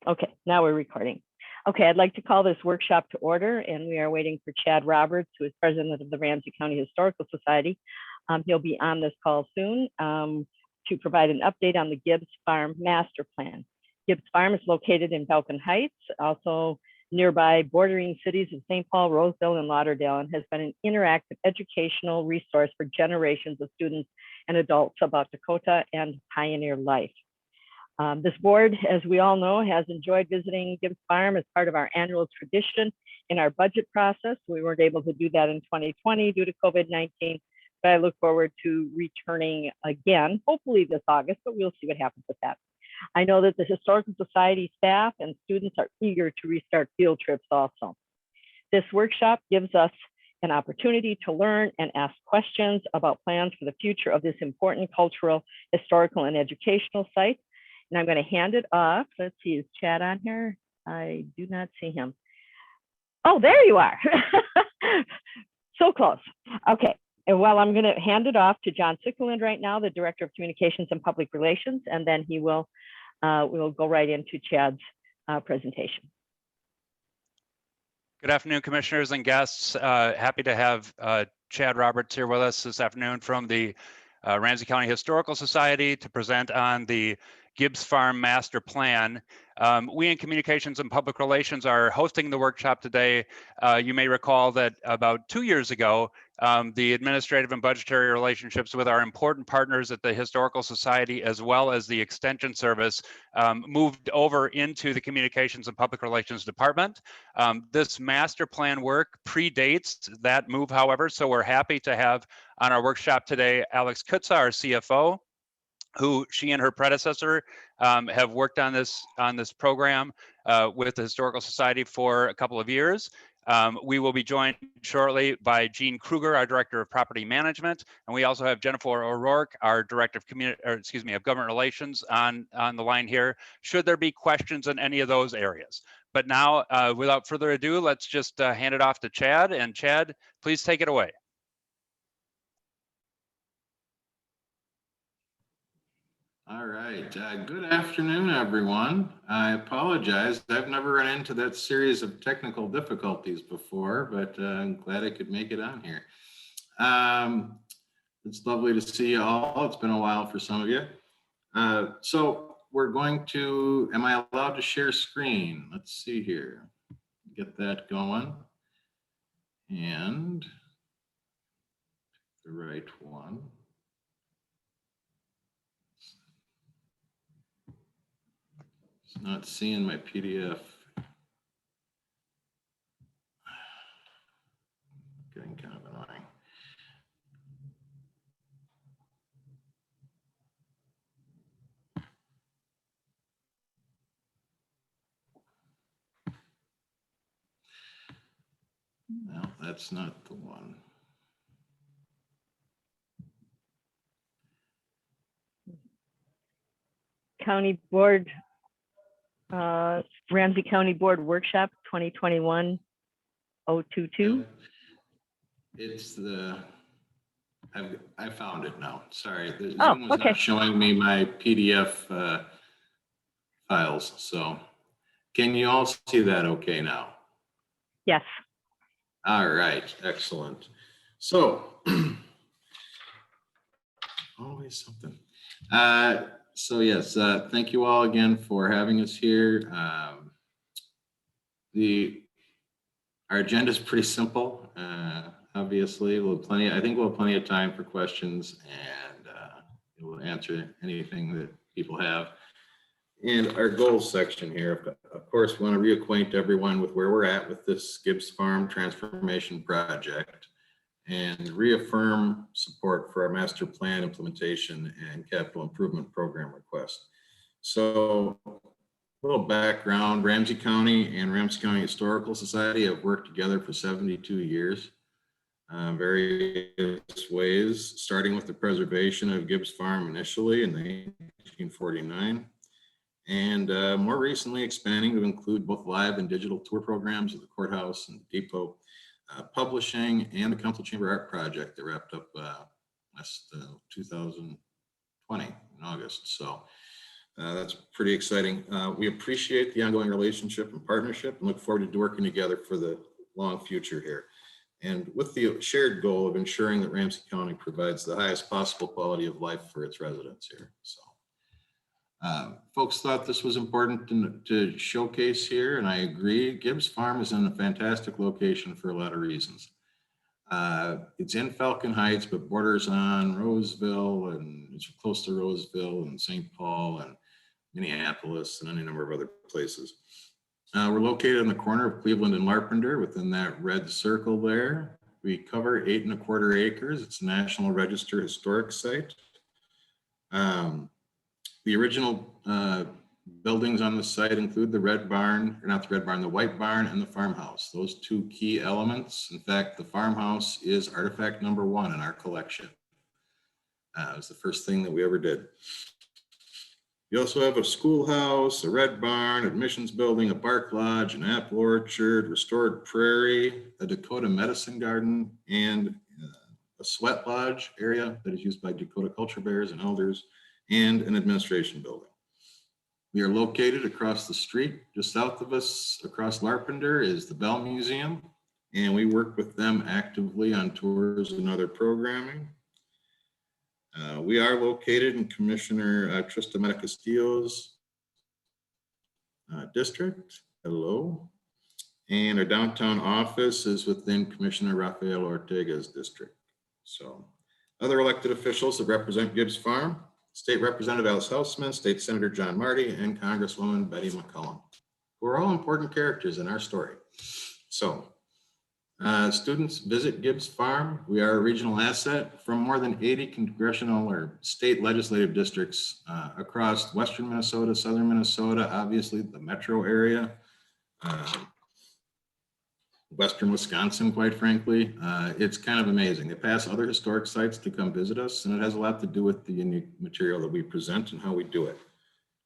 Okay, now we're recording. Okay, I'd like to call this workshop to order, and we are waiting for Chad Roberts, who is president of the Ramsey County Historical Society. He'll be on this call soon to provide an update on the Gibbs Farm Master Plan. Gibbs Farm is located in Falcon Heights, also nearby bordering cities of St. Paul, Roseville, and Lauderdale, and has been an interactive educational resource for generations of students and adults about Dakota and pioneer life. This board, as we all know, has enjoyed visiting Gibbs Farm as part of our annual tradition in our budget process. We weren't able to do that in 2020 due to COVID-19, but I look forward to returning again, hopefully this August, but we'll see what happens with that. I know that the Historical Society staff and students are eager to restart field trips also. This workshop gives us an opportunity to learn and ask questions about plans for the future of this important cultural, historical, and educational site. And I'm going to hand it off. Let's see, is Chad on here? I do not see him. Oh, there you are. So close. Okay. And well, I'm going to hand it off to John Sickerland right now, the Director of Communications and Public Relations, and then he will we'll go right into Chad's presentation. Good afternoon, commissioners and guests. Happy to have Chad Roberts here with us this afternoon from the Ramsey County Historical Society to present on the Gibbs Farm Master Plan. We in Communications and Public Relations are hosting the workshop today. You may recall that about 2 years ago, the administrative and budgetary relationships with our important partners at the Historical Society, as well as the Extension Service, moved over into the Communications and Public Relations Department. This master plan work predates that move, however, so we're happy to have on our workshop today Alex Kutza, our CFO, who she and her predecessor have worked on this program with the Historical Society for a couple of years. We will be joined shortly by Jean Kruger, our Director of Property Management, and we also have Jennifer O'Rourke, our Director of Government Relations on the line here, should there be questions in any of those areas. But now, without further ado, let's just hand it off to Chad, and Chad, please take it away. All right, good afternoon, everyone. I apologize. I've never run into that series of technical difficulties before, but I'm glad I could make it on here. It's lovely to see you all. It's been a while for some of you. So we're going to, am I allowed to share screen? Let's see here. Get that going. And the right one. Not seeing my PDF. Getting kind of annoying. No, that's not the one. County Board, Ramsey County Board Workshop 2021-022. It's the, I found it now. Sorry, the Zoom was okay. not showing me my PDF files. So can you all see that okay now? Yes. All right, excellent. So always something. So yes, thank you all again for having us here. Our agenda is pretty simple. Obviously, I think we'll have plenty of time for questions, and we'll answer anything that people have. And our goals section here, of course, we want to reacquaint everyone with where we're at with this Gibbs Farm transformation project, and reaffirm support for our master plan implementation and capital improvement program request. So a little background, Ramsey County and Ramsey County Historical Society have worked together for 72 years, various ways, starting with the preservation of Gibbs Farm initially in 1949, and more recently expanding to include both live and digital tour programs of the courthouse and the depot, publishing, and the Council Chamber Art Project that wrapped up last 2020 in August. So That's pretty exciting. We appreciate the ongoing relationship and partnership and look forward to working together for the long future here. And with the shared goal of ensuring that Ramsey County provides the highest possible quality of life for its residents here. So folks thought this was important to showcase here, and I agree. Gibbs Farm is in a fantastic location for a lot of reasons. It's in Falcon Heights, but borders on Roseville, and it's close to Roseville and St. Paul and Minneapolis and any number of other places. We're located on the corner of Cleveland and Larpenteur within that red circle there. We cover 8¼ acres. It's a National Register historic site. The original buildings on the site include the red barn, or not the red barn, the white barn and the farmhouse. Those two key elements. In fact, the farmhouse is artifact #1 in our collection. It was the first thing that we ever did. You also have a schoolhouse, a red barn, admissions building, a bark lodge, an apple orchard, restored prairie, a Dakota medicine garden, and a sweat lodge area that is used by Dakota culture bearers and elders, and an administration building. We are located across the street. Just south of us, across Larpenteur, is the Bell Museum, and we work with them actively on tours and other programming. We are located in Commissioner Trista Meta-Castillo's district. Hello. And our downtown office is within Commissioner Rafael Ortega's district. So other elected officials that represent Gibbs Farm: State Representative Alice Houseman, State Senator John Marty, and Congresswoman Betty McCollum, who are all important characters in our story. So students visit Gibbs Farm. We are a regional asset from more than 80 congressional or state legislative districts across western Minnesota, southern Minnesota, obviously the metro area, western Wisconsin, quite frankly. It's kind of amazing. They pass other historic sites to come visit us, and it has a lot to do with the unique material that we present and how we do it.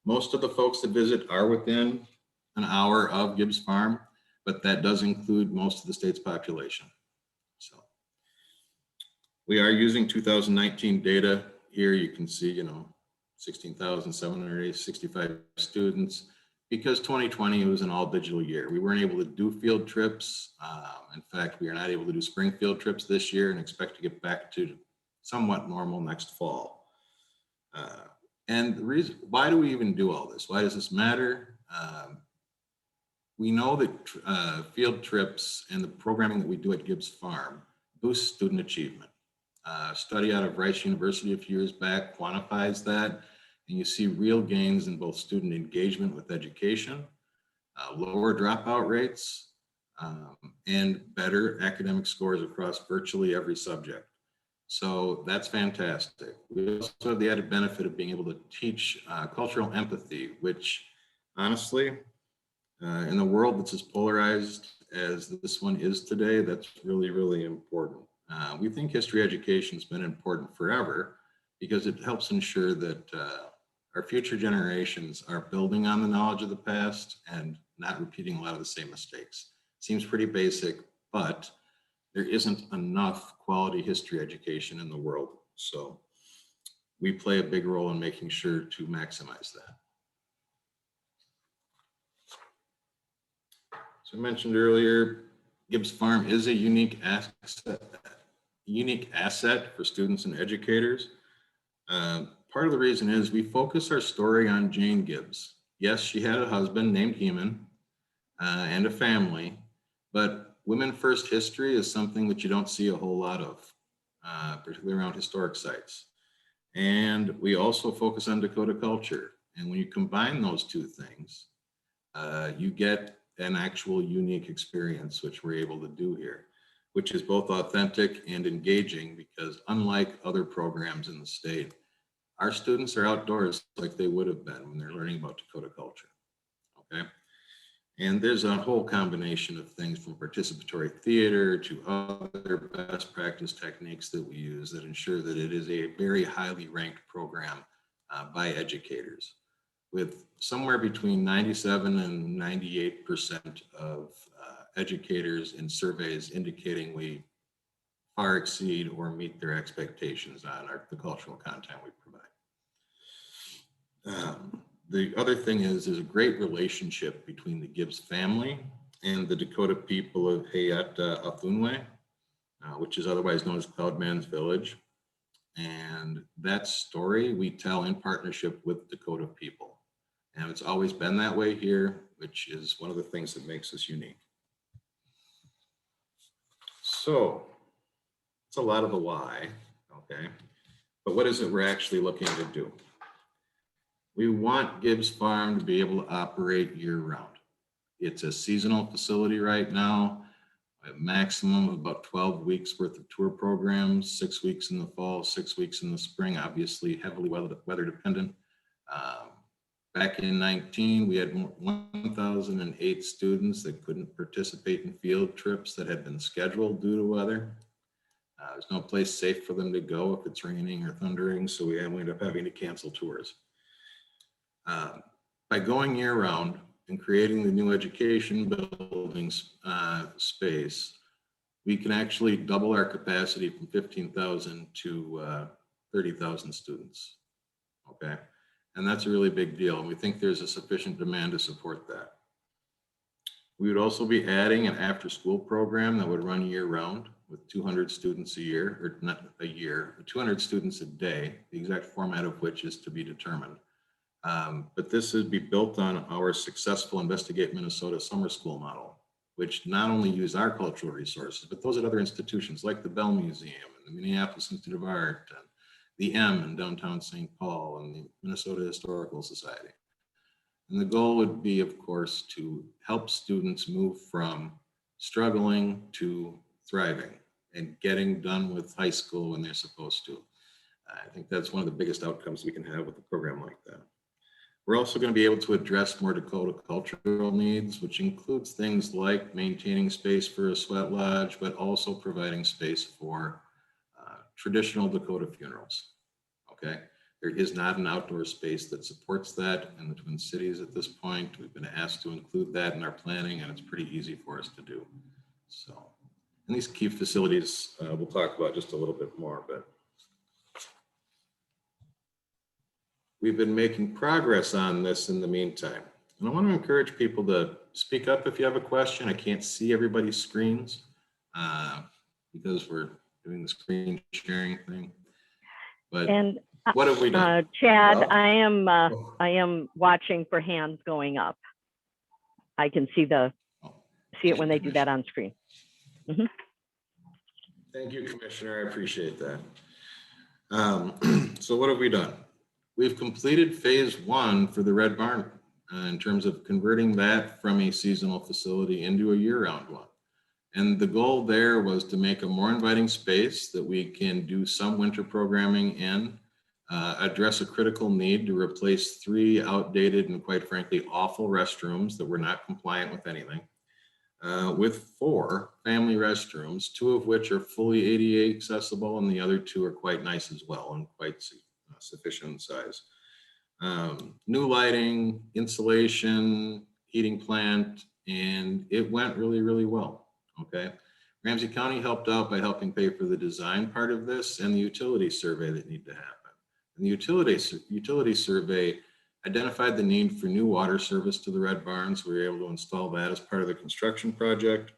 Most of the folks that visit are within an hour of Gibbs Farm, but that does include most of the state's population. So we are using 2019 data here. You can see, 16,765 students, because 2020 was an all digital year. We weren't able to do field trips. In fact, we are not able to do spring field trips this year and expect to get back to somewhat normal next fall. And the reason, why do we even do all this? Why does this matter? We know that field trips and the programming that we do at Gibbs Farm boosts student achievement. A study out of Rice University a few years back quantifies that, and you see real gains in both student engagement with education, lower dropout rates, and better academic scores across virtually every subject. So that's fantastic. We also have the added benefit of being able to teach cultural empathy, which honestly, in the world that's as polarized as this one is today, that's really, really important. We think history education has been important forever because it helps ensure that our future generations are building on the knowledge of the past and not repeating a lot of the same mistakes. Seems pretty basic, but there isn't enough quality history education in the world. So we play a big role in making sure to maximize that. So I mentioned earlier, Gibbs Farm is a unique asset for students and educators. Part of the reason is we focus our story on Jane Gibbs. Yes, she had a husband named Heman and a family, but women first history is something that you don't see a whole lot of, particularly around historic sites. And we also focus on Dakota culture. And when you combine those two things, you get an actual unique experience, which we're able to do here, which is both authentic and engaging, because unlike other programs in the state, our students are outdoors like they would have been when they're learning about Dakota culture, okay? And there's a whole combination of things from participatory theater to other best practice techniques that we use that ensure that it is a very highly ranked program by educators, with somewhere between 97 and 98% of educators in surveys indicating we far exceed or meet their expectations on the cultural content we provide. The other thing is, there's a great relationship between the Gibbs family and the Dakota people of Hayat Athunwe, which is otherwise known as Cloudman's Village. And that story we tell in partnership with Dakota people. And it's always been that way here, which is one of the things that makes us unique. So it's a lot of the why, okay? But what is it we're actually looking to do? We want Gibbs Farm to be able to operate year round. It's a seasonal facility right now, a maximum of about 12 weeks worth of tour programs, 6 weeks in the fall, 6 weeks in the spring, obviously heavily weather dependent. Back in 19, we had 1,008 students that couldn't participate in field trips that had been scheduled due to weather. There's no place safe for them to go if it's raining or thundering, so we ended up having to cancel tours. By going year round and creating the new education buildings space, we can actually double our capacity from 15,000 to 30,000 students, okay? And that's a really big deal. And we think there's a sufficient demand to support that. We would also be adding an after-school program that would run year round with 200 students a year, or not a year, 200 students a day, the exact format of which is to be determined. But this would be built on our successful Investigate Minnesota summer school model, which not only use our cultural resources, but those at other institutions like the Bell Museum and the Minneapolis Institute of Art and the M in downtown St. Paul and the Minnesota Historical Society. And the goal would be, of course, to help students move from struggling to thriving and getting done with high school when they're supposed to. I think that's one of the biggest outcomes we can have with a program like that. We're also going to be able to address more Dakota cultural needs, which includes things like maintaining space for a sweat lodge, but also providing space for traditional Dakota funerals, okay? There is not an outdoor space that supports that in the Twin Cities at this point. We've been asked to include that in our planning, and it's pretty easy for us to do. So, and these key facilities, we'll talk about just a little bit more, but we've been making progress on this in the meantime. And I want to encourage people to speak up if you have a question. I can't see everybody's screens because we're doing the screen sharing thing. But And what have we done? Chad, Well, I am watching for hands going up. I can see it when they do that on screen. Mm-hmm. Thank you, Commissioner. I appreciate that. So what have we done? We've completed phase 1 for the Red Barn in terms of converting that from a seasonal facility into a year-round one. And the goal there was to make a more inviting space that we can do some winter programming in, address a critical need to replace 3 outdated and quite frankly awful restrooms that were not compliant with anything, with 4 family restrooms, 2 of which are fully ADA accessible and the other 2 are quite nice as well and quite sufficient in size. New lighting, insulation, heating plant, and it went really, really well. Okay. Ramsey County helped out by helping pay for the design part of this and the utility survey that needed to happen. And the utility survey identified the need for new water service to the Red Barns. We were able to install that as part of the construction project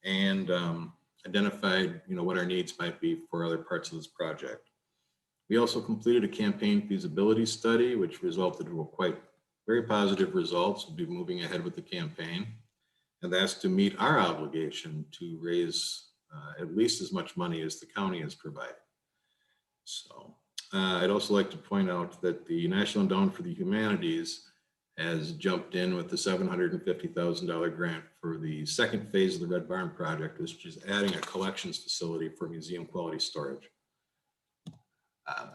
and identified, what our needs might be for other parts of this project. We also completed a campaign feasibility study, which resulted in very positive results. We'll be moving ahead with the campaign. And that's to meet our obligation to raise at least as much money as the county has provided. So I'd also like to point out that the National Endowment for the Humanities has jumped in with the $750,000 grant for the second phase of the Red Barn project, which is adding a collections facility for museum quality storage.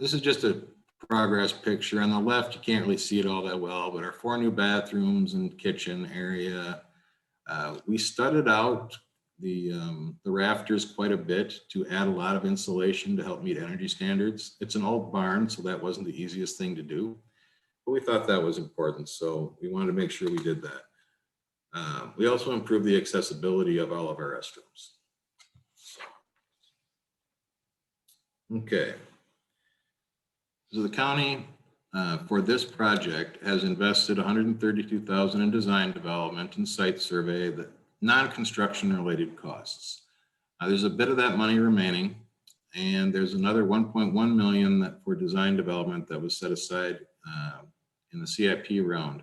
This is just a progress picture. On the left, you can't really see it all that well, but our 4 new bathrooms and kitchen area. We studded out the rafters quite a bit to add a lot of insulation to help meet energy standards. It's an old barn, so that wasn't the easiest thing to do, but we thought that was important, so we wanted to make sure we did that. We also improved the accessibility of all of our restrooms. Okay. So the county for this project has invested $132,000 in design development and site survey, that non-construction related costs. There's a bit of that money remaining, and there's another 1.1 million that for design development that was set aside in the CIP round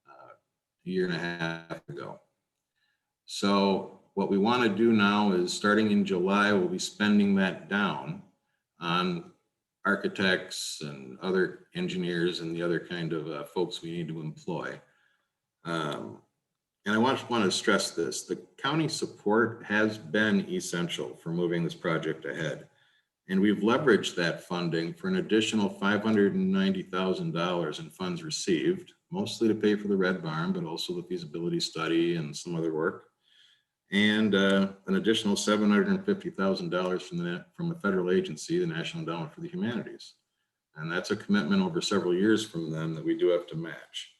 a year and a half ago. So what we want to do now is, starting in July, we'll be spending that down on architects and other engineers and the other kind of folks we need to employ. And I want to stress this: the county support has been essential for moving this project ahead. And we've leveraged that funding for an additional $590,000 in funds received, mostly to pay for the Red Barn, but also the feasibility study and some other work. And an additional $750,000 from a federal agency, the National Endowment for the Humanities. And that's a commitment over several years from them that we do have to match.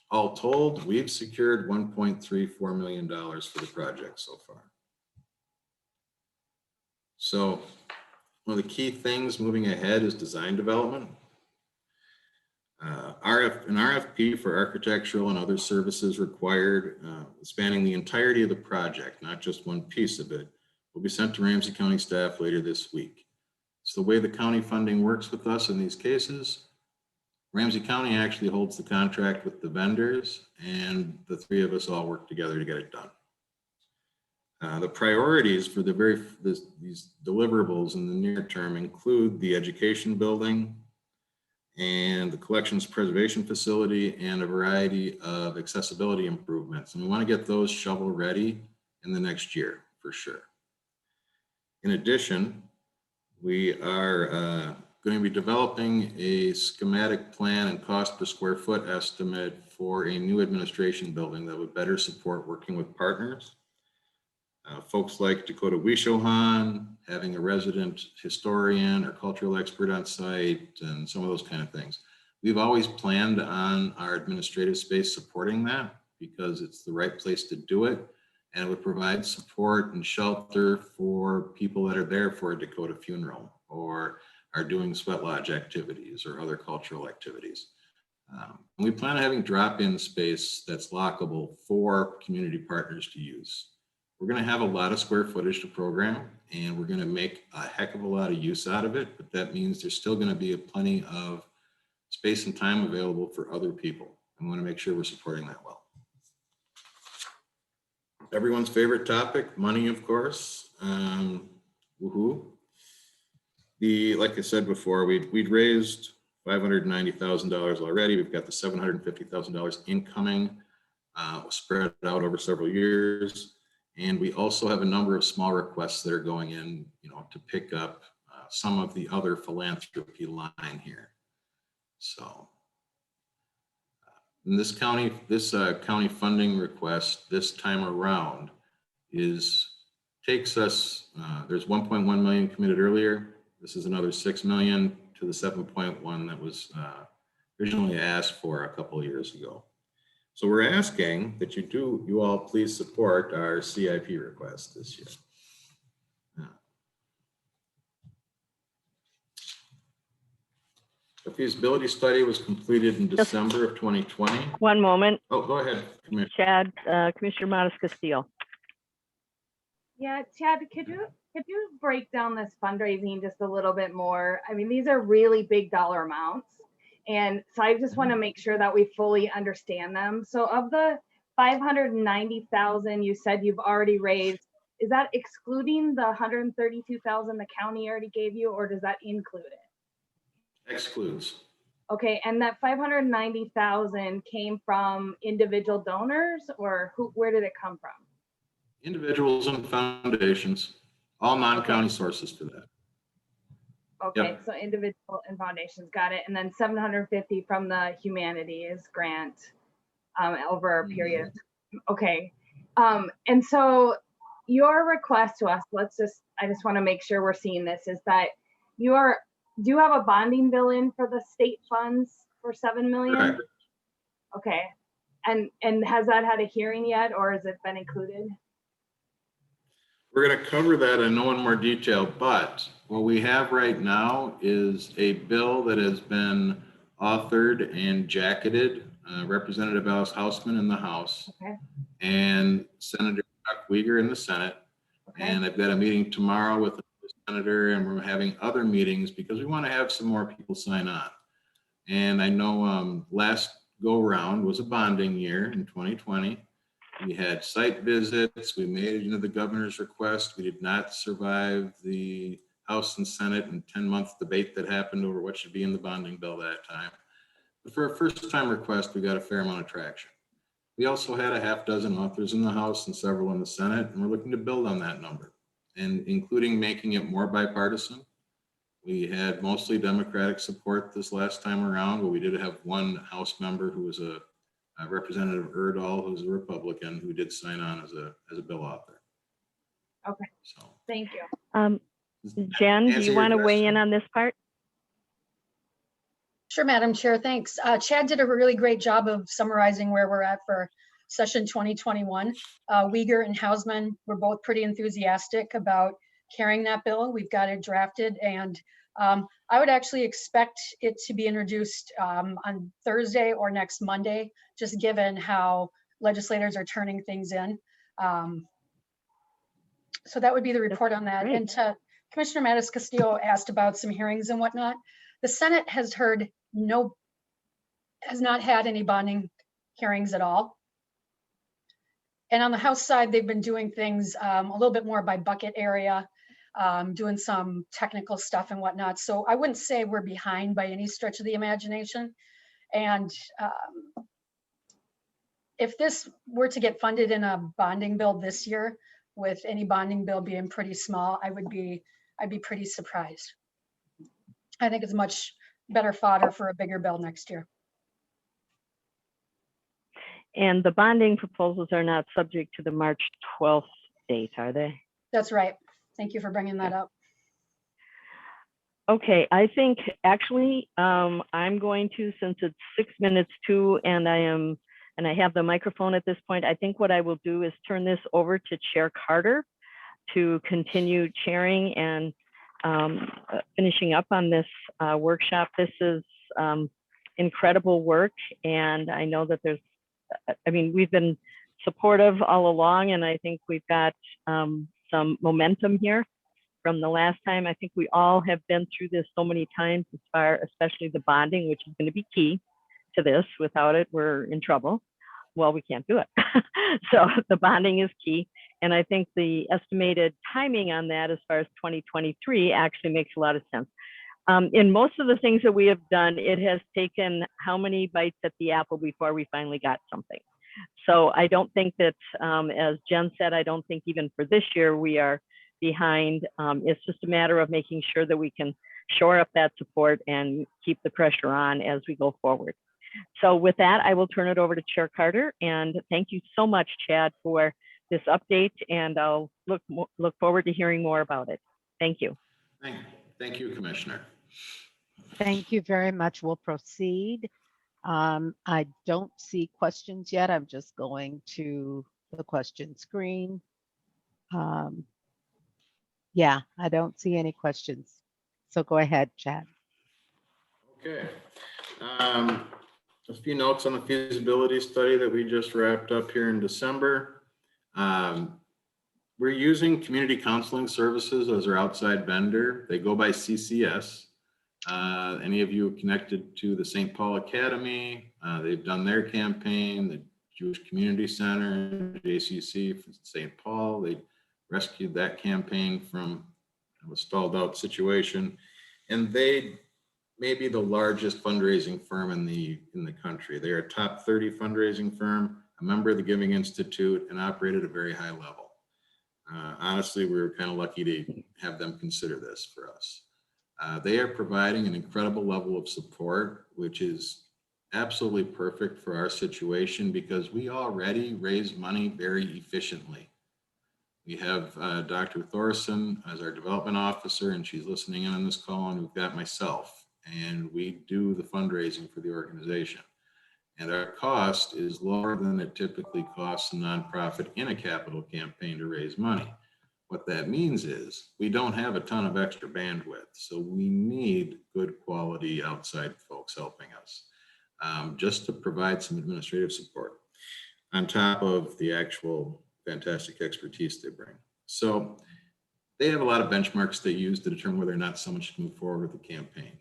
All told, we've secured $1.34 million for the project so far. So one of the key things moving ahead is design development. An RFP for architectural and other services required, spanning the entirety of the project, not just one piece of it, will be sent to Ramsey County staff later this week. It's the way the county funding works with us in these cases. Ramsey County actually holds the contract with the vendors, and the three of us all work together to get it done. The priorities for these deliverables in the near term include the education building and the collections preservation facility and a variety of accessibility improvements. And we want to get those shovel ready in the next year for sure. In addition, we are going to be developing a schematic plan and cost per square foot estimate for a new administration building that would better support working with partners. Folks like Dakota Wishohan, having a resident historian or cultural expert on site, and some of those kind of things. We've always planned on our administrative space supporting that because it's the right place to do it, and it would provide support and shelter for people that are there for a Dakota funeral or are doing sweat lodge activities or other cultural activities. We plan on having drop-in space that's lockable for community partners to use. We're going to have a lot of square footage to program, and we're going to make a heck of a lot of use out of it, but that means there's still going to be plenty of space and time available for other people. I want to make sure we're supporting that well. Everyone's favorite topic, money, of course. Woohoo. Like I said before, we'd raised $590,000 already. We've got the $750,000 incoming, spread out over several years. And we also have a number of small requests that are going in, to pick up some of the other philanthropy line here. So in this county funding request this time around takes us, there's 1.1 million committed earlier. This is another 6 million to the 7.1 that was originally asked for a couple of years ago. So we're asking that you all please support our CIP request this year. The feasibility study was completed in December of 2020. One moment. Oh, go ahead, Commissioner. Chad, Commissioner Modis-Castile. Yeah, Chad, could you break down this fundraising just a little bit more? I mean, these are really big dollar amounts. And so I just want to make sure that we fully understand them. So of the 590,000 you said you've already raised, is that excluding the 132,000 the county already gave you, or does that include it? Excludes. Okay, and that 590,000 came from individual donors, or where did it come from? Individuals and foundations, all non-county sources for that. Okay, Yep. So individual and foundations, got it. And then 750 from the humanities grant over a period of time. Okay. And so your request to us, I just want to make sure we're seeing this, is that do you have a bonding bill in for the state funds for 7 million? Correct. Okay. And has that had a hearing yet, or has it been included? We're going to cover that in no more detail, but what we have right now is a bill that has been authored and jacketed Representative Alice Houseman in the House Okay. and Senator Chuck Uyghur in the Senate. Okay. And I've got a meeting tomorrow with the senator, and we're having other meetings because we want to have some more people sign on. And I know last go round was a bonding year in 2020. We had site visits. We made it into the governor's request. We did not survive the House and Senate and 10-month debate that happened over what should be in the bonding bill that time. But for a first-time request, we got a fair amount of traction. We also had a half dozen authors in the House and several in the Senate, and we're looking to build on that number, and including making it more bipartisan. We had mostly Democratic support this last time around, but we did have one House member who was a Representative Erdahl, who's a Republican, who did sign on as a bill author. Okay. So, Thank you. Jen, do answer you your want to weigh in question? on this part? Sure, Madam Chair, thanks. Chad did a really great job of summarizing where we're at for session 2021. Uyghur and Hausman were both pretty enthusiastic about carrying that bill. We've got it drafted, and I would actually expect it to be introduced on Thursday or next Monday, just given how legislators are turning things in. So that would be the report on that. Great. And to Commissioner Mattis Castillo asked about some hearings and whatnot. The Senate has not had any bonding hearings at all. And on the House side, they've been doing things a little bit more by bucket area, doing some technical stuff and whatnot. So I wouldn't say we're behind by any stretch of the imagination. And if this were to get funded in a bonding bill this year, with any bonding bill being pretty small, I'd be pretty surprised. I think it's much better fodder for a bigger bill next year. And the bonding proposals are not subject to the March 12th date, are they? That's right. Thank you for bringing that up. Okay, I think actually I'm going to, since it's 6 minutes to, and I have the microphone at this point, I think what I will do is turn this over to Chair Carter to continue chairing and finishing up on this workshop. This is incredible work, and I know that we've been supportive all along, and I think we've got some momentum here from the last time. I think we all have been through this so many times, especially the bonding, which is going to be key to this. Without it, we're in trouble. Well, we can't do it. So the bonding is key. And I think the estimated timing on that as far as 2023 actually makes a lot of sense. In most of the things that we have done, it has taken how many bites at the apple before we finally got something. So I don't think that, as Jen said, I don't think even for this year we are behind. It's just a matter of making sure that we can shore up that support and keep the pressure on as we go forward. So with that, I will turn it over to Chair Carter, and thank you so much, Chad, for this update, and I'll look forward to hearing more about it. Thank you. Thank you, Commissioner. Thank you very much. We'll proceed. I don't see questions yet. I'm just going to the question screen. Yeah, I don't see any questions. So go ahead, Chad. Okay. A few notes on the feasibility study that we just wrapped up here in December. We're using Community Counseling Services as our outside vendor. They go by CCS. Any of you connected to the St. Paul Academy, they've done their campaign, the Jewish Community Center, JCC from St. Paul, they rescued that campaign from a stalled out situation. And they may be the largest fundraising firm in the country. They're a top 30 fundraising firm, a member of the Giving Institute, and operate at a very high level. Honestly, we were kind of lucky to have them consider this for us. They are providing an incredible level of support, which is absolutely perfect for our situation because we already raise money very efficiently. We have Dr. Thorson as our development officer, and she's listening in on this call, and we've got myself, and we do the fundraising for the organization. And our cost is lower than it typically costs a nonprofit in a capital campaign to raise money. What that means is we don't have a ton of extra bandwidth, so we need good quality outside folks helping us, just to provide some administrative support on top of the actual fantastic expertise they bring. So they have a lot of benchmarks they use to determine whether or not someone should move forward with the campaign.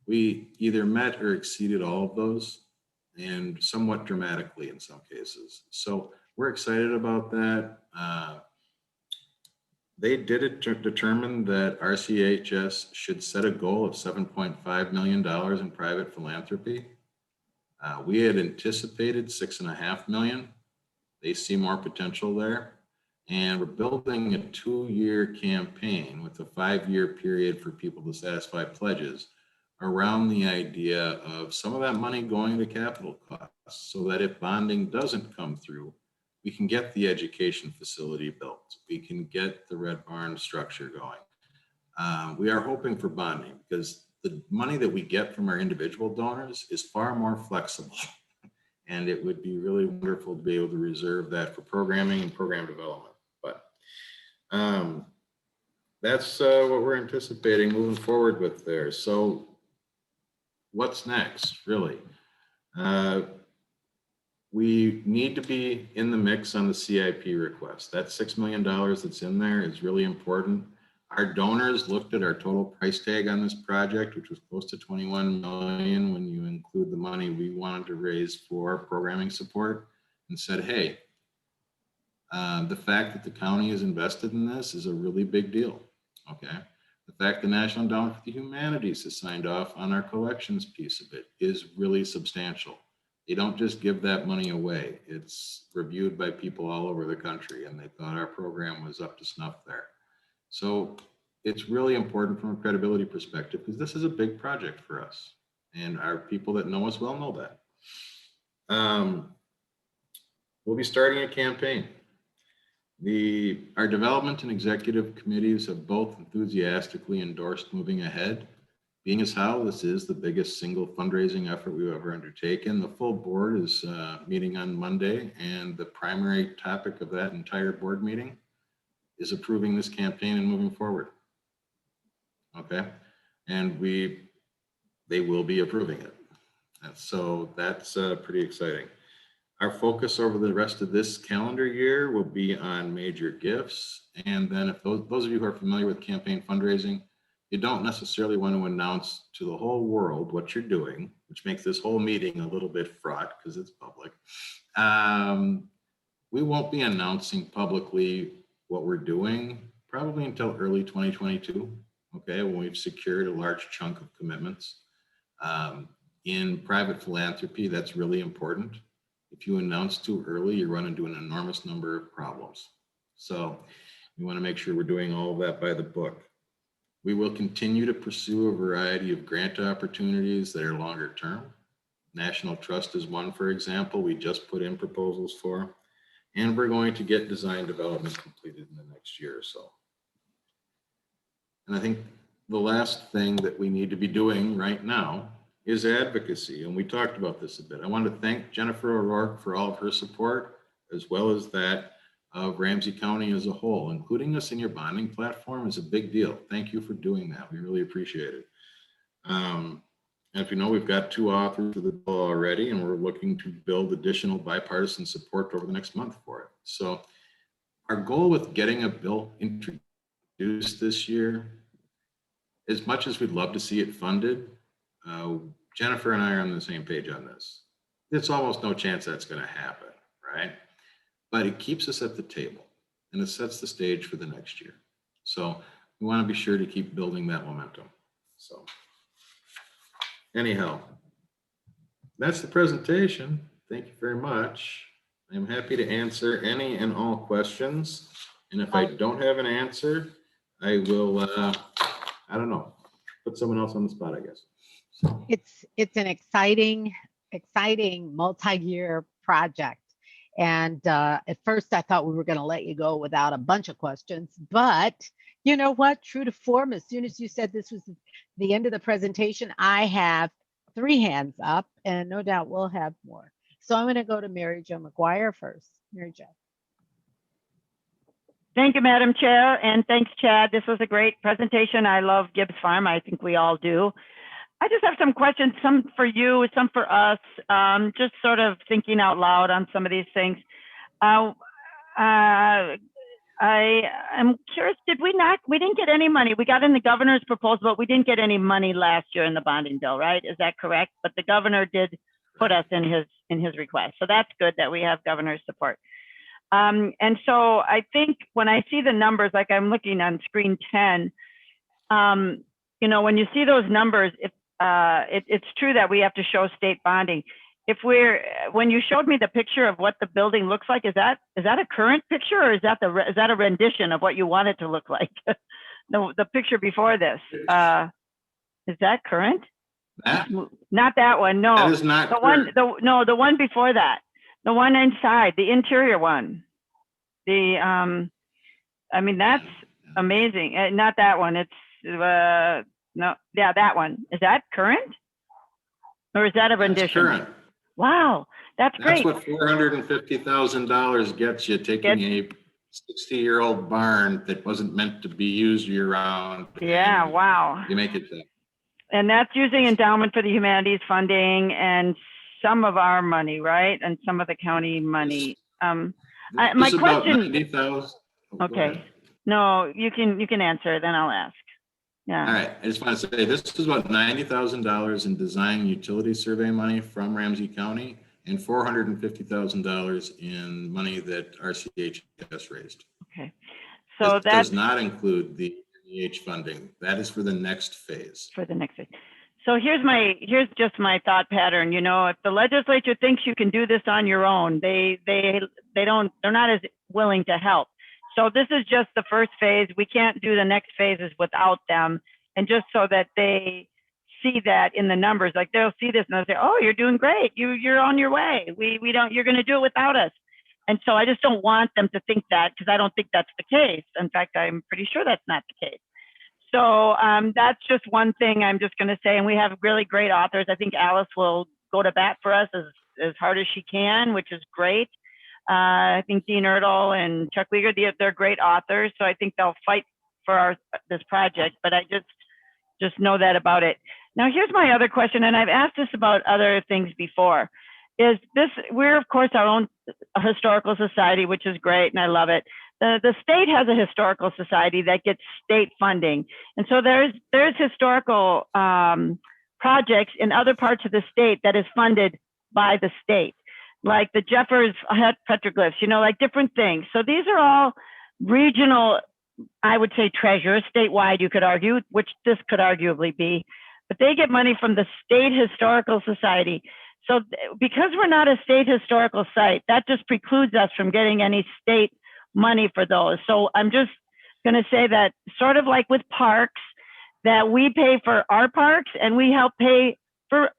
We either met or exceeded all of those, and somewhat dramatically in some cases. So we're excited about that. They did determine that RCHS should set a goal of $7.5 million in private philanthropy. We had anticipated $6.5 million. They see more potential there. And we're building a 2-year campaign with a 5-year period for people to satisfy pledges around the idea of some of that money going to capital costs, so that if bonding doesn't come through, we can get the education facility built. We can get the Red Barn structure going. We are hoping for bonding because the money that we get from our individual donors is far more flexible. And it would be really wonderful to be able to reserve that for programming and program development. But that's what we're anticipating moving forward with there. So what's next, really? We need to be in the mix on the CIP request. That $6 million that's in there is really important. Our donors looked at our total price tag on this project, which was close to 21 million when you include the money we wanted to raise for programming support, and said, hey, the fact that the county is invested in this is a really big deal, okay? The fact the National Endowment for the Humanities has signed off on our collections piece of it is really substantial. They don't just give that money away. It's reviewed by people all over the country, and they thought our program was up to snuff there. So it's really important from a credibility perspective because this is a big project for us, and our people that know us well know that. We'll be starting a campaign. Our development and executive committees have both enthusiastically endorsed moving ahead. Being as how this is the biggest single fundraising effort we've ever undertaken, the full board is meeting on Monday, and the primary topic of that entire board meeting is approving this campaign and moving forward. Okay, and they will be approving it. And so that's pretty exciting. Our focus over the rest of this calendar year will be on major gifts. And then if those of you who are familiar with campaign fundraising, you don't necessarily want to announce to the whole world what you're doing, which makes this whole meeting a little bit fraught because it's public. We won't be announcing publicly what we're doing probably until early 2022, okay, when we've secured a large chunk of commitments. In private philanthropy, that's really important. If you announce too early, you run into an enormous number of problems. So we want to make sure we're doing all of that by the book. We will continue to pursue a variety of grant opportunities that are longer term. National Trust is one, for example, we just put in proposals for, and we're going to get design development completed in the next year or so. And I think the last thing that we need to be doing right now is advocacy. And we talked about this a bit. I want to thank Jennifer O'Rourke for all of her support, as well as that of Ramsey County as a whole. Including us in your bonding platform is a big deal. Thank you for doing that. We really appreciate it. And if you know, we've got 2 authors of the bill already, and we're looking to build additional bipartisan support over the next month for it. So our goal with getting a bill introduced this year, as much as we'd love to see it funded, Jennifer and I are on the same page on this. It's almost no chance that's going to happen, right? But it keeps us at the table, and it sets the stage for the next year. So we want to be sure to keep building that momentum. So anyhow, that's the presentation. Thank you very much. I'm happy to answer any and all questions. And if I don't have an answer, I will, I don't know, put someone else on the spot, I guess. So. It's an exciting multi-year project. And at first I thought we were going to let you go without a bunch of questions, but you know what? True to form, as soon as you said this was the end of the presentation, I have 3 hands up, and no doubt we'll have more. So I'm going to go to Mary Jo McGuire first. Mary Jo. Thank you, Madam Chair, and thanks, Chad. This was a great presentation. I love Gibbs Farm. I think we all do. I just have some questions, some for you, some for us, just sort of thinking out loud on some of these things. I am curious, we didn't get any money. We got in the governor's proposal, but we didn't get any money last year in the bonding bill, right? Is that correct? But the governor did put us in his request. So that's good that we have governor's support. And so I think when I see the numbers, like I'm looking on screen 10, you know, when you see those numbers, it's true that we have to show state bonding. When you showed me the picture of what the building looks like, is that a current picture, or is that a rendition of what you want it to look like? the picture before this, is that current? Not that one. No, that is not the current. one. The one before that. The one inside, the interior one. I mean, that's amazing. Not that one. It's no, yeah, that one. Is that current, or is that a rendition? That's current. Wow, that's great. That's what $450,000 gets you, taking a 60-year-old barn that wasn't meant to be used year-round. Yeah, wow. You make it that. And that's using endowment for the humanities funding and some of our money, right? And some of the county money. My question. Okay. No, you can answer, then I'll ask. Yeah. All right. I just want to say this is about $90,000 in design utility survey money from Ramsey County and $450,000 in money that RCH has raised. Okay. So that does not include the NEH funding. That is for the next phase. For the next phase. So here's just my thought pattern. You know, if the legislature thinks you can do this on your own, they're not as willing to help. So this is just the first phase. We can't do the next phases without them. And just so that they see that in the numbers, like they'll see this and they'll say, oh, you're doing great. You're on your way. You're going to do it without us. And so I just don't want them to think that, because I don't think that's the case. In fact, I'm pretty sure that's not the case. So that's just one thing I'm just going to say. And we have really great authors. I think Alice will go to bat for us as hard as she can, which is great. I think Dean Ertl and Chuck Weger, they're great authors. So I think they'll fight for this project, but I just know that about it. Now, here's my other question, and I've asked this about other things before. We're of course our own historical society, which is great, and I love it. The state has a historical society that gets state funding. And so there's historical projects in other parts of the state that is funded by the state, like the Jeffers petroglyphs, you know, like different things. So these are all regional, I would say, treasures, statewide, you could argue, which this could arguably be, but they get money from the State Historical Society. So because we're not a state historical site, that just precludes us from getting any state money for those. So I'm just going to say that, sort of like with parks, that we pay for our parks and we help pay for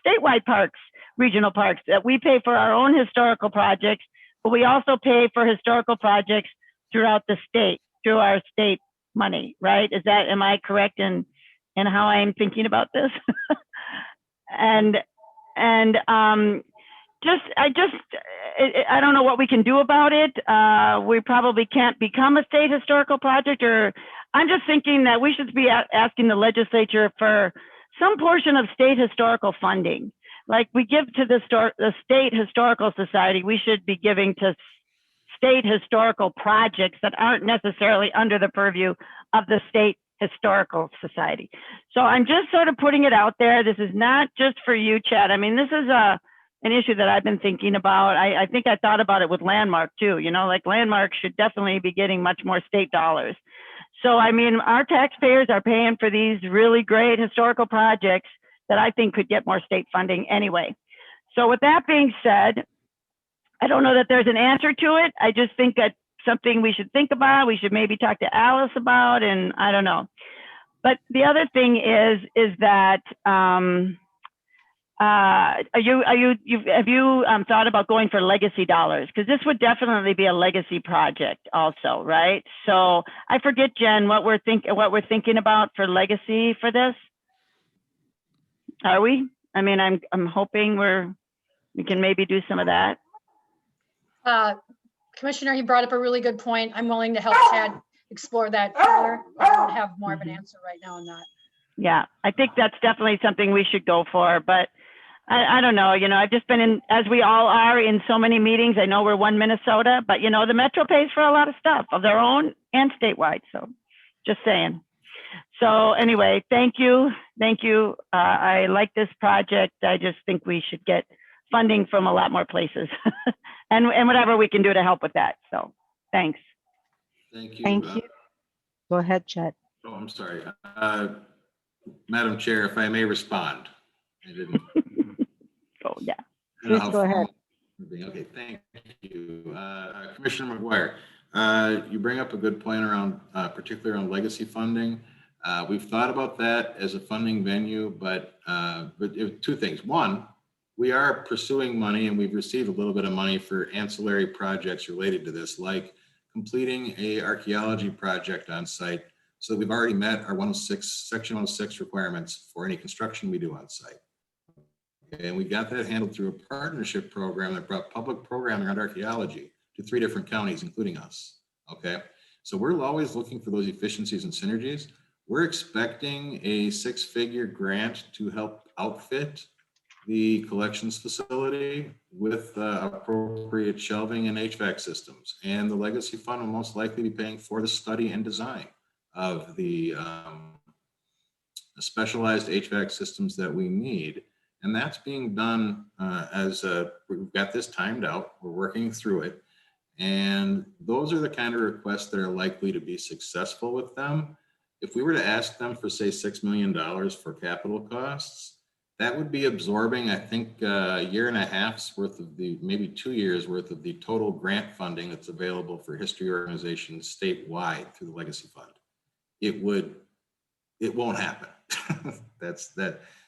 statewide parks, regional parks, that we pay for our own historical projects, but we also pay for historical projects throughout the state, through our state money, right? Am I correct in how I'm thinking about this? I don't know what we can do about it. We probably can't become a state historical project, or I'm just thinking that we should be asking the legislature for some portion of state historical funding. Like we give to the State Historical Society, we should be giving to state historical projects that aren't necessarily under the purview of the State Historical Society. So I'm just sort of putting it out there. This is not just for you, Chad. I mean, this is an issue that I've been thinking about. I think I thought about it with Landmark too. You know, like Landmark should definitely be getting much more state dollars. So, I mean, our taxpayers are paying for these really great historical projects that I think could get more state funding anyway. So with that being said, I don't know that there's an answer to it. I just think that something we should think about. We should maybe talk to Alice about, and I don't know. But the other thing is that have you thought about going for legacy dollars? Because this would definitely be a legacy project also, right? So I forget, Jen, what we're thinking about for legacy for this. Are we? I mean, I'm hoping we can maybe do some of that. Commissioner, he brought up a really good point. I'm willing to help Chad explore that further. I don't have more of an answer right now on that. Yeah, I think that's definitely something we should go for, but I don't know, I've just been in, as we all are, in so many meetings. I know we're one Minnesota, but the Metro pays for a lot of stuff of their own and statewide, so just saying. So anyway, thank you. Thank you. I like this project. I just think we should get funding from a lot more places and whatever we can do to help with that. So thanks. Thank you. Thank you. Go ahead, Chet. Oh, I'm sorry. Madam Chair, if I may respond. I didn't. Oh, yeah. I don't know Please how go ahead. formal- Okay, thank you. Commissioner McGuire, you bring up a good point around, particularly around legacy funding. We've thought about that as a funding venue, but two things. One, we are pursuing money and we've received a little bit of money for ancillary projects related to this, like completing a archaeology project on site. So we've already met our section 106 requirements for any construction we do on site. And we got that handled through a partnership program that brought public programming around archaeology to 3 different counties, including us. Okay, so we're always looking for those efficiencies and synergies. We're expecting a 6-figure grant to help outfit the collections facility with appropriate shelving and HVAC systems. And the legacy fund will most likely be paying for the study and design of the specialized HVAC systems that we need. And that's being done we've got this timed out, we're working through it. And those are the kind of requests that are likely to be successful with them. If we were to ask them for, say, $6 million for capital costs, that would be absorbing, I think, a year and a half's worth of maybe 2 years worth of the total grant funding that's available for history organizations statewide through the legacy fund. It won't happen.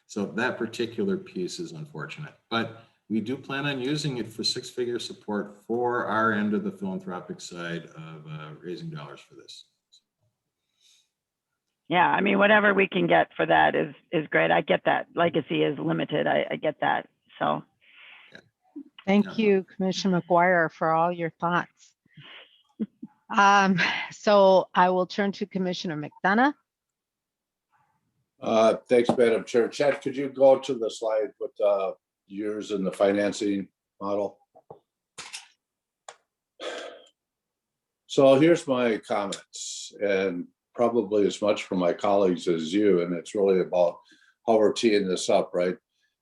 So that particular piece is unfortunate, but we do plan on using it for 6-figure support for our end of the philanthropic side of raising dollars for this. Yeah, I mean, whatever we can get for that is great. I get that. Legacy is limited. I get that. So Thank you, Commissioner McGuire, for all your thoughts. So I will turn to Commissioner McDonough. Thanks, Madam Chair. Chad, could you go to the slide with yours in the financing model? So here's my comments, and probably as much from my colleagues as you, and it's really about how we're teeing this up, right?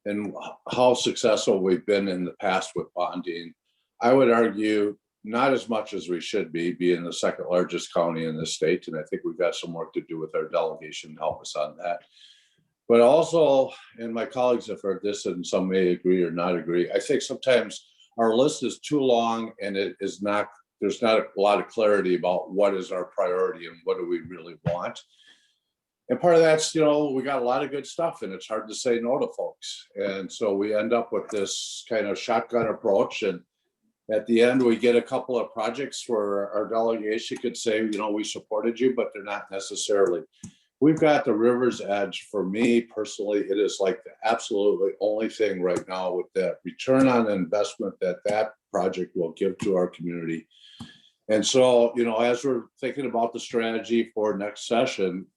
And how successful we've been in the past with bonding. I would argue not as much as we should be, being the 2nd largest county in the state. And I think we've got some work to do with our delegation to help us on that. But also, and my colleagues have heard this and some may agree or not agree, I think sometimes our list is too long and it is not, there's not a lot of clarity about what is our priority and what do we really want. And part of that's, we got a lot of good stuff and it's hard to say no to folks. And so we end up with this kind of shotgun approach. And at the end, we get a couple of projects where our delegation could say, we supported you, but they're not necessarily. We've got the River's Edge. For me personally, it is like the absolutely only thing right now with that return on investment that project will give to our community. And so, as we're thinking about the strategy for next session,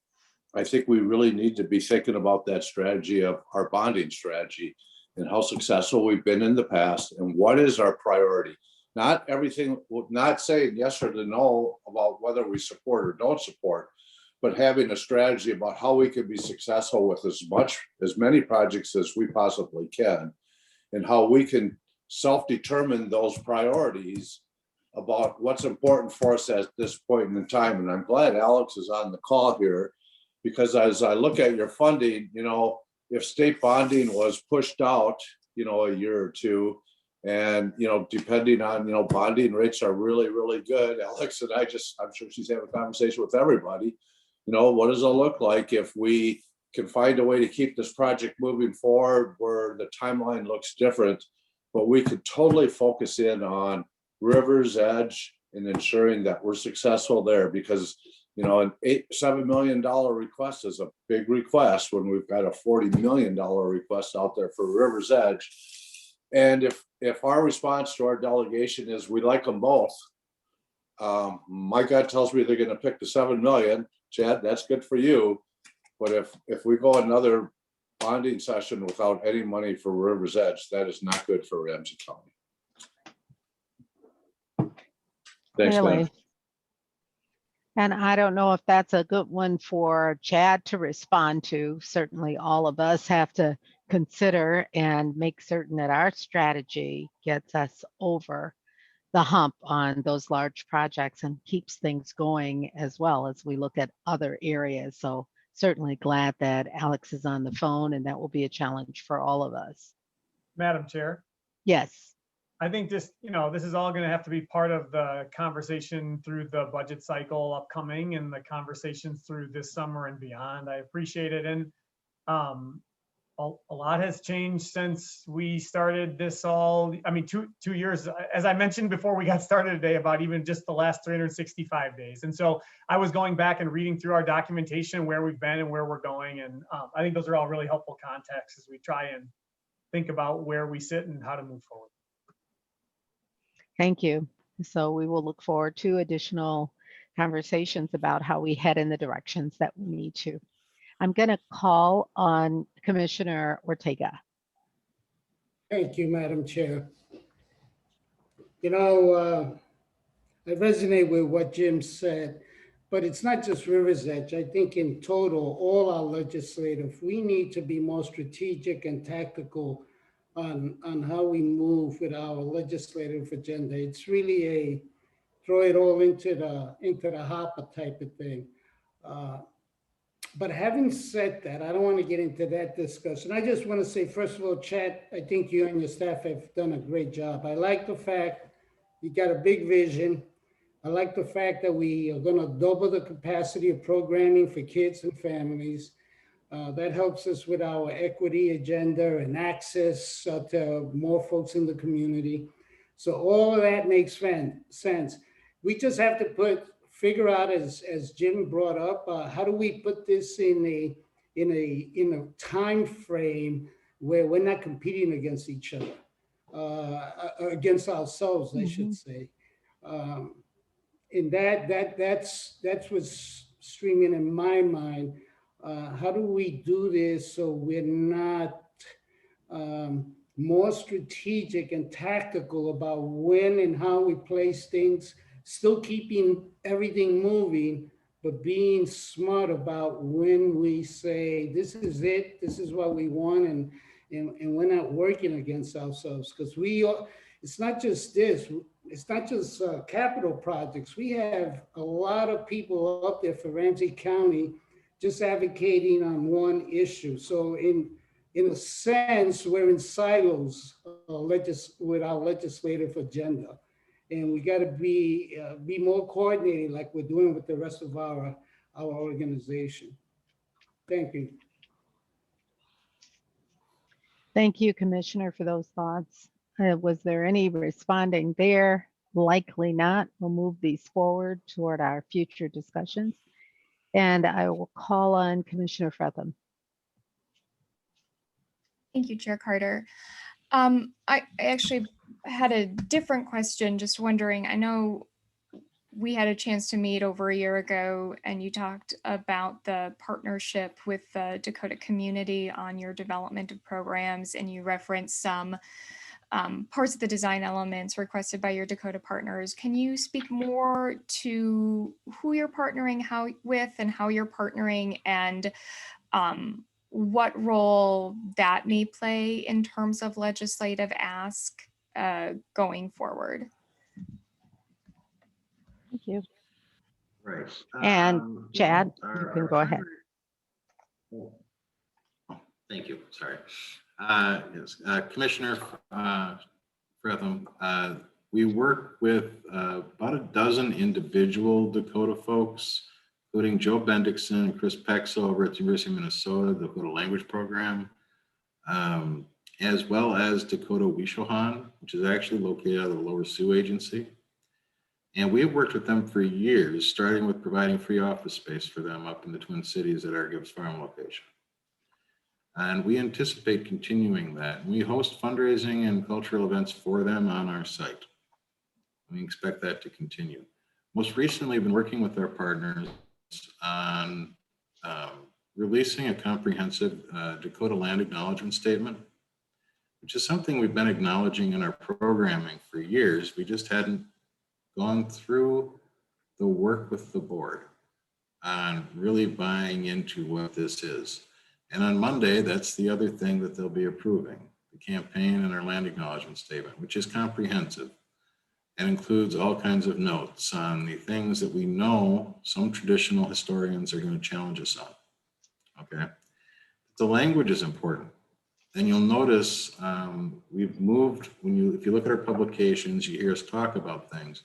I think we really need to be thinking about that strategy of our bonding strategy and how successful we've been in the past and what is our priority. Not everything, not saying yes or no about whether we support or don't support, but having a strategy about how we can be successful with as many projects as we possibly can, and how we can self-determine those priorities about what's important for us at this point in time. And I'm glad Alex is on the call here, because as I look at your funding, if state bonding was pushed out, a year or two, and, depending on, bonding rates are really, really good. Alex and I'm sure she's having a conversation with everybody. What does it look like if we can find a way to keep this project moving forward where the timeline looks different, but we could totally focus in on River's Edge and ensuring that we're successful there, because an $7 million request is a big request when we've got a $40 million request out there for River's Edge. And if our response to our delegation is we like them both, My gut tells me they're gonna pick the 7 million. Chad, that's good for you. But if we go another bonding session without any money for River's Edge, that is not good for Ramsey County. Thanks, Really? man. And I don't know if that's a good one for Chad to respond to. Certainly all of us have to consider and make certain that our strategy gets us over the hump on those large projects and keeps things going as well as we look at other areas. So certainly glad that Alex is on the phone, and that will be a challenge for all of us. Madam Chair, Yes. I think this is all going to have to be part of the conversation through the budget cycle upcoming and the conversations through this summer and beyond. I appreciate it. And a lot has changed since we started this all, I mean, two years, as I mentioned before we got started today, about even just the last 365 days. And so I was going back and reading through our documentation, where we've been and where we're going. And I think those are all really helpful contexts as we try and think about where we sit and how to move forward. Thank you. So we will look forward to additional conversations about how we head in the directions that we need to. I'm going to call on Commissioner Ortega. Thank you, Madam Chair. You know, I resonate with what Jim said, but it's not just River's Edge. I think in total, all our legislative, we need to be more strategic and tactical on how we move with our legislative agenda. It's really a throw it all into the hopper type of thing. But having said that, I don't want to get into that discussion. I just want to say, first of all, Chad, I think you and your staff have done a great job. I like the fact you got a big vision. I like the fact that we are going to double the capacity of programming for kids and families. That helps us with our equity agenda and access to more folks in the community. So all of that makes sense. We just have to figure out, as Jim brought up, how do we put this in a time frame where we're not competing against each other, against ourselves, I should say. And that's what's streaming in my mind. How do we do this so we're not more strategic and tactical about when and how we place things, still keeping everything moving, but being smart about when we say, this is it, this is what we want, and we're not working against ourselves. Because it's not just this, it's not just capital projects. We have a lot of people up there for Ramsey County just advocating on one issue. So in a sense, we're in silos with our legislative agenda. And we got to be more coordinated like we're doing with the rest of our organization. Thank you. Thank you, Commissioner, for those thoughts. Was there any responding there? Likely not. We'll move these forward toward our future discussions. And I will call on Commissioner Fretham. Thank you, Chair Carter. I actually had a different question, just wondering, I know we had a chance to meet over a year ago and you talked about the partnership with the Dakota community on your development of programs, and you referenced some parts of the design elements requested by your Dakota partners. Can you speak more to who you're partnering with and how you're partnering, and what role that may play in terms of legislative ask going forward? Thank you. Right. And Chad, you can go ahead. Oh, thank you. Sorry. Yes, Commissioner Fretham, we work with about a dozen individual Dakota folks, including Joe Bendixson and Chris Pexo over at the University of Minnesota, the Dakota Language Program, as well as Dakota Wishohan, which is actually located out of the Lower Sioux Agency. And we have worked with them for years, starting with providing free office space for them up in the Twin Cities at our Gibbs Farm location. And we anticipate continuing that. We host fundraising and cultural events for them on our site. We expect that to continue. most recently, I've been working with our partners on releasing a comprehensive Dakota land acknowledgement statement, which is something we've been acknowledging in our programming for years. We just hadn't gone through the work with the board on really buying into what this is. And on Monday, that's the other thing that they'll be approving, the campaign and our land acknowledgement statement, which is comprehensive and includes all kinds of notes on the things that we know some traditional historians are going to challenge us on. Okay. The language is important. And you'll notice we've moved, if you look at our publications, you hear us talk about things.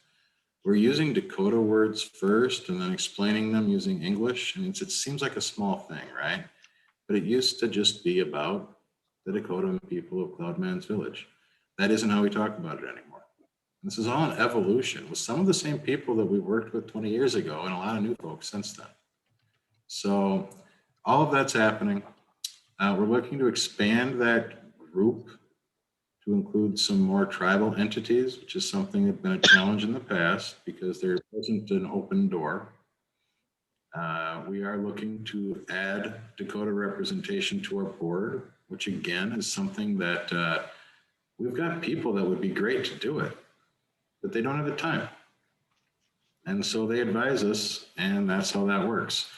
We're using Dakota words first and then explaining them using English. And it seems like a small thing, right? But it used to just be about the Dakota people of Cloudman's Village. That isn't how we talk about it anymore. This is all an evolution with some of the same people that we worked with 20 years ago and a lot of new folks since then. So all of that's happening. We're looking to expand that group to include some more tribal entities, which is something that's been a challenge in the past because there wasn't an open door. We are looking to add Dakota representation to our board, which again is something that we've got people that would be great to do it, but they don't have the time. And so they advise us, and that's how that works.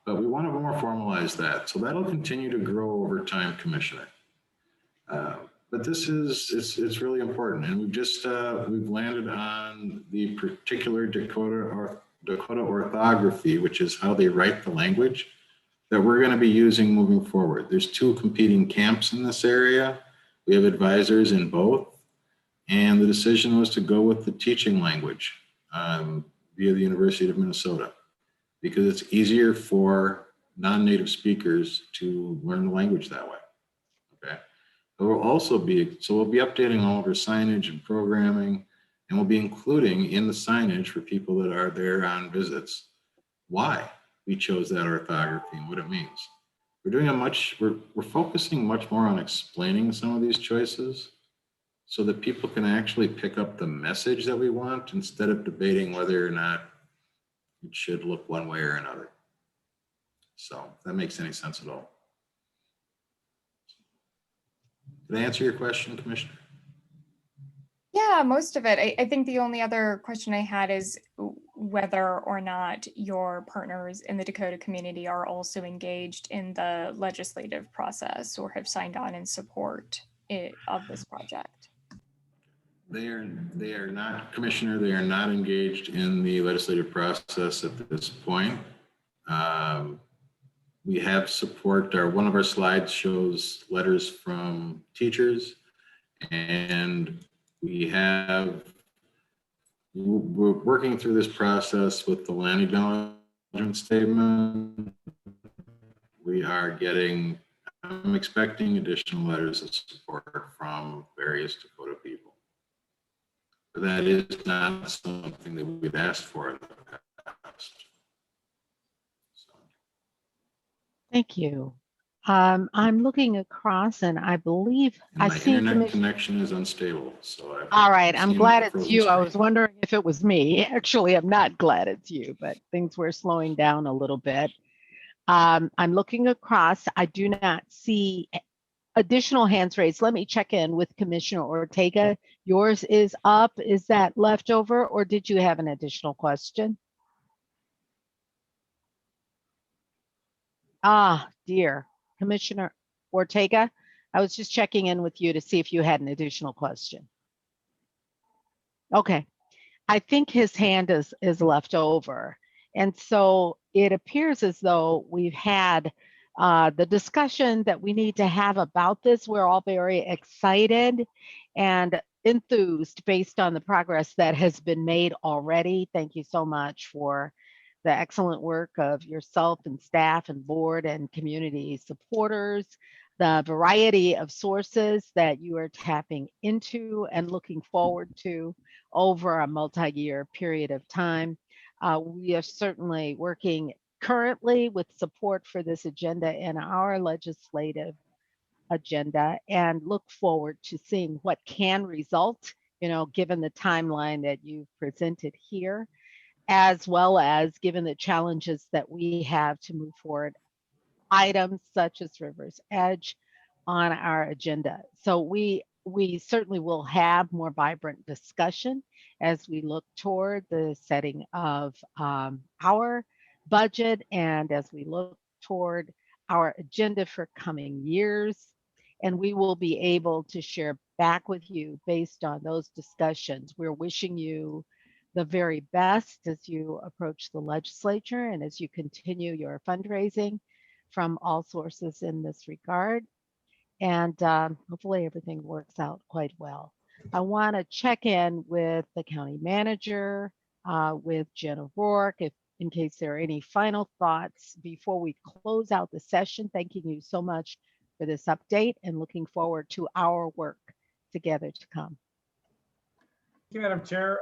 But we want to more formalize that. So that'll continue to grow over time, Commissioner. But this it's really important. And we've landed on the particular Dakota orthography, which is how they write the language that we're going to be using moving forward. There's two competing camps in this area. We have advisors in both. And the decision was to go with the teaching language via the University of Minnesota, because it's easier for non-native speakers to learn the language that way. Okay. But we'll be updating all of our signage and programming, and we'll be including in the signage for people that are there on visits why we chose that orthography and what it means. We're focusing much more on explaining some of these choices so that people can actually pick up the message that we want instead of debating whether or not it should look one way or another. So if that makes any sense at all. Did I answer your question, Commissioner? Yeah, most of it. I think the only other question I had is whether or not your partners in the Dakota community are also engaged in the legislative process or have signed on in support of this project. They are not, Commissioner, they are not engaged in the legislative process at this point. We have support. One of our slides shows letters from teachers, and we're working through this process with the land acknowledgement statement. I'm expecting additional letters of support from various Dakota people. But that is not something that we've asked for in the past. Thank you. I'm looking across and I believe I see internet connection is unstable. So all right, I'm glad it's you. I was wondering if it was me. Actually, I'm not glad it's you, but things were slowing down a little bit. I'm looking across. I do not see additional hands raised. Let me check in with Commissioner Ortega. Yours is up. Is that leftover, or did you have an additional question? Ah, dear. Commissioner Ortega, I was just checking in with you to see if you had an additional question. Okay. I think his hand is left over. And so it appears as though we've had the discussion that we need to have about this. We're all very excited and enthused based on the progress that has been made already. Thank you so much for the excellent work of yourself and staff and board and community supporters, the variety of sources that you are tapping into and looking forward to over a multi-year period of time. We are certainly working currently with support for this agenda in our legislative agenda and look forward to seeing what can result, given the timeline that you've presented here. as well as given the challenges that we have to move forward, items such as River's Edge on our agenda. So we certainly will have more vibrant discussion as we look toward the setting of our budget and as we look toward our agenda for coming years. And we will be able to share back with you based on those discussions. We're wishing you the very best as you approach the legislature and as you continue your fundraising from all sources in this regard. And hopefully everything works out quite well. I want to check in with the county manager, with Jen O'Rourke, if in case there are any final thoughts before we close out the session. Thanking you so much for this update and looking forward to our work together to come. Thank you, Madam Chair.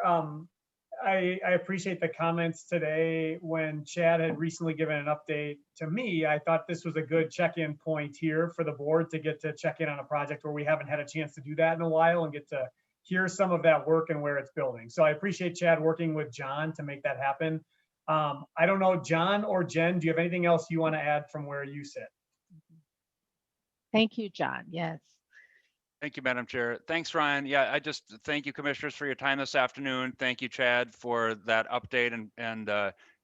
I appreciate the comments today. When Chad had recently given an update to me, I thought this was a good check-in point here for the board to get to check in on a project where we haven't had a chance to do that in a while and get to hear some of that work and where it's building. So I appreciate Chad working with John to make that happen. I don't know, John or Jen, do you have anything else you want to add from where you sit? Thank you, John. Yes. Thank you, Madam Chair. Thanks, Ryan. Yeah, I just thank you, commissioners, for your time this afternoon. Thank you, Chad, for that update and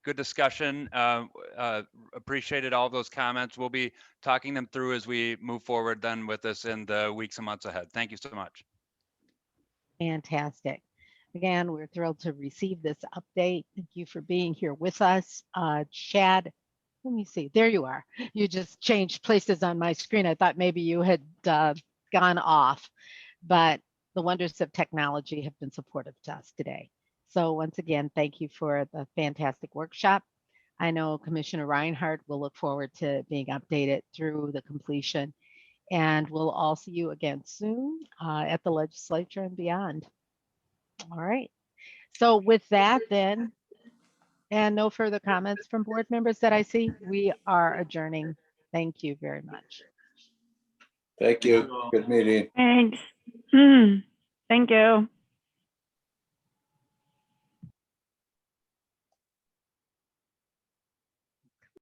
good discussion. Appreciated all those comments. We'll be talking them through as we move forward then with this in the weeks and months ahead. Thank you so much. Fantastic. Again, we're thrilled to receive this update. Thank you for being here with us. Chad, let me see. There you are. You just changed places on my screen. I thought maybe you had gone off, but the wonders of technology have been supportive to us today. So once again, thank you for the fantastic workshop. I know Commissioner Reinhardt will look forward to being updated through the completion, and we'll all see you again soon at the legislature and beyond. All right. So with that then, and no further comments from board members that I see, we are adjourning. Thank you very much. Thank you. Good meeting. Thanks. Thank you.